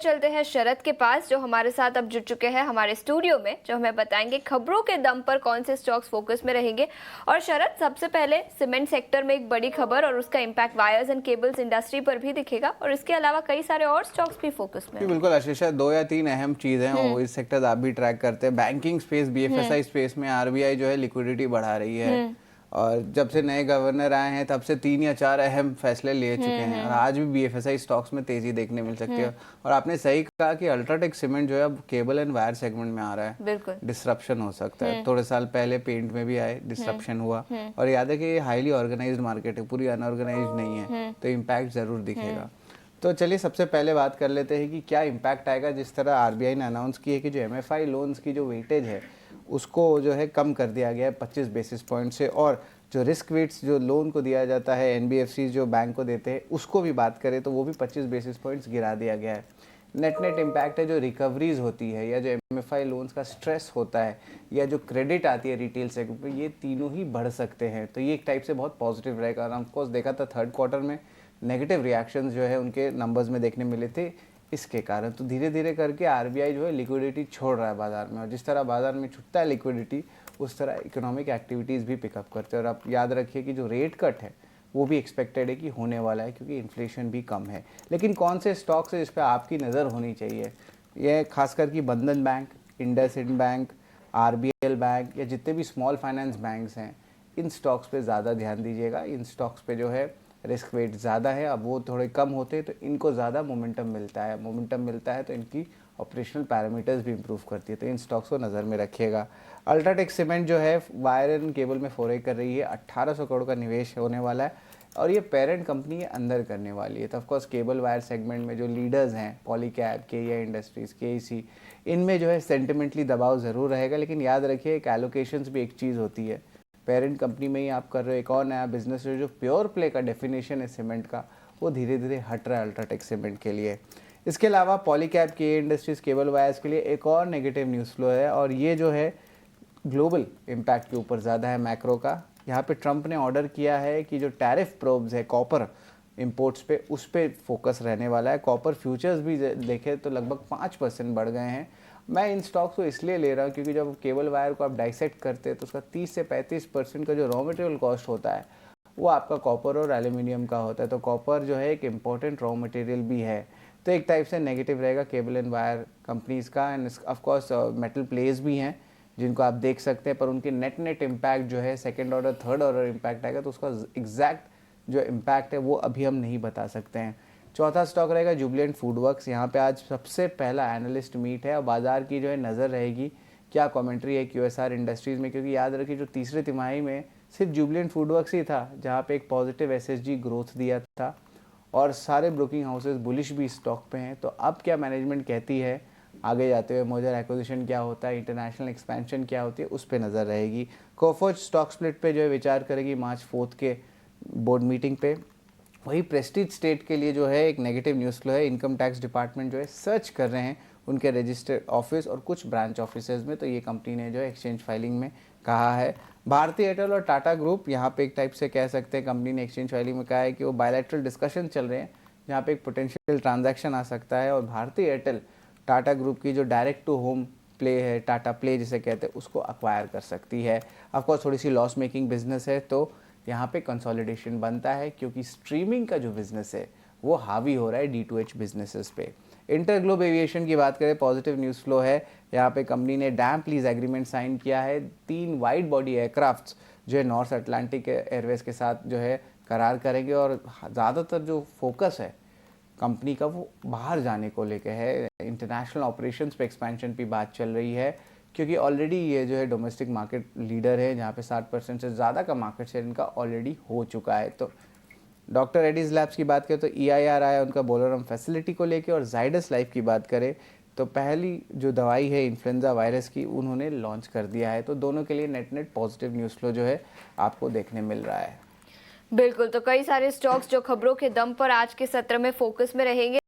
चलते हैं शरद के पास, जो हमारे साथ अब जुड़ चुके हैं हमारे स्टूडियो में, जो हमें बताएंगे खबरों के दम पर कौन से स्टॉक्स फोकस में रहेंगे। और शरद, सबसे पहले सीमेंट सेक्टर में एक बड़ी खबर और उसका impact wires and cables industry पर भी दिखेगा, और इसके अलावा कई सारे और स्टॉक्स भी फोकस में। बिल्कुल आशीषा, 2 या 3 अहम चीज़ हैं और इस सेक्टर आप भी ट्रैक करते हैं। बैंकिंग स्पेस, बीएफएसआई स्पेस में आरबीआई जो है लिक्विडिटी बढ़ा रही है, और जब से नए गवर्नर आए हैं तब से 3 या 4 अहम फैसले ले चुके हैं, और आज भी बीएफएसआई स्टॉक्स में तेजी देखने मिल सकती है। और आपने सही कहा कि अल्ट्राटेक सीमेंट जो है अब केबल एंड वायर सेगमेंट में आ रहा है। बिल्कुल डिसरप्शन हो सकता है। थोड़े साल पहले पेंट में भी आए, डिसरप्शन हुआ। और याद है कि ये हाईली ऑर्गेनाइज्ड मार्केट है, पूरी अनऑर्गेनाइज्ड नहीं है, तो इम्पैक्ट जरूर दिखेगा। तो चलिए सबसे पहले बात कर लेते हैं कि क्या इम्पैक्ट आएगा। जिस तरह आरबीआई ने अनाउंस की है कि जो एमएफआई लोन्स की जो वेटेज है उसको जो है कम कर दिया गया है 25 बेसिस पॉइंट से, और जो रिस्क वेट्स जो लोन को दिया जाता है एनबीएफसी जो बैंक को देते हैं उसको भी बात करें तो वो भी 25 बेसिस पॉइंट्स गिरा दिया गया है। नेट इम्पैक्ट है जो रिकवरीज होती है, या जो एमएफआई लोन्स का स्ट्रेस होता है, या जो क्रेडिट आती है रिटेल सेगमेंट में, ये तीनों ही बढ़ सकते हैं। तो ये एक टाइप से बहुत पॉजिटिव रहेगा। और ऑफकोर्स देखा था थर्ड क्वार्टर में नेगेटिव रिएक्शंस जो है उनके नंबर्स में देखने मिले थे इसके कारण। तो धीरे धीरे करके आरबीआई जो है लिक्विडिटी छोड़ रहा है बाजार में, और जिस तरह बाजार में छुटता है लिक्विडिटी उस तरह इकोनॉमिक एक्टिविटीज़ भी पिकअप करते हैं। और आप याद रखिए कि जो रेट कट है वो भी एक्सपेक्टेड है कि होने वाला है, क्योंकि इन्फ्लेशन भी कम है। लेकिन कौन से स्टॉक्स है जिस पर आपकी नज़र होनी चाहिए, यह खासकर कि बंधन bank, IndusInd bank, RBL bank, या जितने भी स्मॉल फाइनेंस बैंक्स हैं, इन स्टॉक्स पे ज़्यादा ध्यान दीजिएगा। इन स्टॉक्स पे जो है रिस्क वेट ज़्यादा है, अब वो थोड़े कम होते हैं तो इनको ज़्यादा मोमेंटम मिलता है। मोमेंटम मिलता है तो इनकी ऑपरेशनल पैरामीटर्स भी इंप्रूव करती है, तो इन स्टॉक्स को नज़र में रखिएगा। अल्ट्राटेक सीमेंट जो है वायर एंड केबल में फोरे कर रही है, 1800 करोड़ का निवेश होने वाला है, और ये पेरेंट कंपनी के अंदर करने वाली है। तो ऑफकोर्स केबल वायर सेगमेंट में जो लीडर्स हैं पॉलीकैब, केईआई इंडस्ट्रीज़, केईसी, इनमें जो है सेंटिमेंटली दबाव ज़रूर रहेगा। लेकिन याद रखिए एक एलोकेशंस भी एक चीज़ होती है, पेरेंट कंपनी में ही आप कर रहे हो एक और नया बिजनेस जो प्योर प्ले का डेफिनेशन है सीमेंट का, वो धीरे धीरे हट रहा है अल्ट्राटेक सीमेंट के लिए। इसके अलावा पॉलीकैब, के इंडस्ट्रीज़, केबल वायर्स के लिए एक और नेगेटिव न्यूज़ फ्लो है, और ये जो है ग्लोबल इम्पैक्ट के ऊपर ज़्यादा है मैक्रो का। यहाँ पे ट्रंप ने ऑर्डर किया है कि जो टैरिफ प्रोब्स है कॉपर इंपोर्ट्स पे, उस पर फोकस रहने वाला है। कॉपर फ्यूचर्स भी देखें तो लगभग 5% बढ़ गए हैं। मैं इन स्टॉक्स को इसलिए ले रहा हूँ क्योंकि जब केबल वायर को आप डाइसेक्ट करते हैं तो उसका 30 से 35% का जो रॉ मटेरियल कॉस्ट होता है वो आपका कॉपर और एल्यूमिनियम का होता है। तो कॉपर जो है एक इम्पॉर्टेंट रॉ मटेरियल भी है, तो एक टाइप से नेगेटिव रहेगा केबल एंड वायर कंपनीज़ का। एंड ऑफकोर्स मेटल प्लेस भी हैं जिनको आप देख सकते हैं, पर उनके नेट इम्पैक्ट जो है second order third order impact आएगा, तो उसका एग्जैक्ट जो इम्पैक्ट है वो अभी हम नहीं बता सकते हैं। चौथा स्टॉक रहेगा जुबिलेंट फूडवर्क्स। यहाँ पे आज सबसे पहला एनालिस्ट मीट है, और बाजार की जो है नज़र रहेगी क्या कमेंट्री है क्यूएसआर इंडस्ट्रीज़ में, क्योंकि याद रखिए जो तीसरे तिमाही में सिर्फ जुबिलेंट फूडवर्क्स ही था जहाँ पे एक पॉजिटिव एसएसजी ग्रोथ दिया था, और सारे ब्रोकिंग हाउसेस बुलिश भी स्टॉक पे हैं। तो अब क्या मैनेजमेंट कहती है आगे जाते हुए, मर्जर एक्विजिशन क्या होता है, इंटरनेशनल एक्सपेंशन क्या होती है, उस पर नज़र रहेगी। कोफोर्ज स्टॉक स्प्लिट पे जो है विचार करेगी मार्च 4 के बोर्ड मीटिंग पे। वही प्रेस्टीज स्टेट के लिए जो है एक नेगेटिव न्यूज़ फ्लो है, इनकम टैक्स डिपार्टमेंट जो है सर्च कर रहे हैं उनके रजिस्टर्ड ऑफिस और कुछ ब्रांच ऑफिसेज में, तो ये कंपनी ने जो है एक्सचेंज फाइलिंग में कहा है। भारतीय एयरटेल और टाटा ग्रुप, यहाँ पे एक टाइप से कह सकते हैं कंपनी ने एक्सचेंज फाइलिंग में कहा है कि वो बायलैटरल डिस्कशन चल रहे हैं जहाँ पे एक पोटेंशियल ट्रांजैक्शन आ सकता है, और भारतीय एयरटेल टाटा ग्रुप की जो डायरेक्ट टू होम प्ले है, टाटा प्ले जिसे कहते हैं, उसको अक्वायर कर सकती है। ऑफकोर्स थोड़ी सी लॉस मेकिंग बिजनेस है, तो यहाँ पे कंसोलिडेशन बनता है क्योंकि स्ट्रीमिंग का जो बिजनेस है वो हावी हो रहा है D2H बिजनेसेस पे। इंटरग्लोब एविएशन की बात करें, पॉजिटिव न्यूज़ फ्लो है। यहाँ पे कंपनी ने डैम्प लीज एग्रीमेंट साइन किया है, 3 वाइड बॉडी एयरक्राफ्ट्स जो है नॉर्थ अटलांटिक एयरवेज के साथ जो है करार करेंगे, और ज़्यादातर जो फोकस है कंपनी का वो बाहर जाने को लेके है। इंटरनेशनल ऑपरेशंस पे एक्सपेंशन की बात चल रही है, क्योंकि ऑलरेडी ये जो है डोमेस्टिक मार्केट लीडर है जहाँ पे 60% से ज़्यादा का मार्केट शेयर इनका ऑलरेडी हो चुका है। तो डॉक्टर रेड्डीज लैब्स की बात करें तो EIR आया उनका बोलोरम फैसिलिटी को लेके, और जाइडस लाइफ की बात करें तो पहली जो दवाई है इन्फ्लुएंजा वायरस की उन्होंने लॉन्च कर दिया है। तो दोनों के लिए नेट पॉजिटिव न्यूज़ फ्लो जो है आपको देखने मिल रहा है। बिल्कुल, तो कई सारे स्टॉक्स जो खबरों के दम पर आज के सत्र में फोकस में रहेंगे।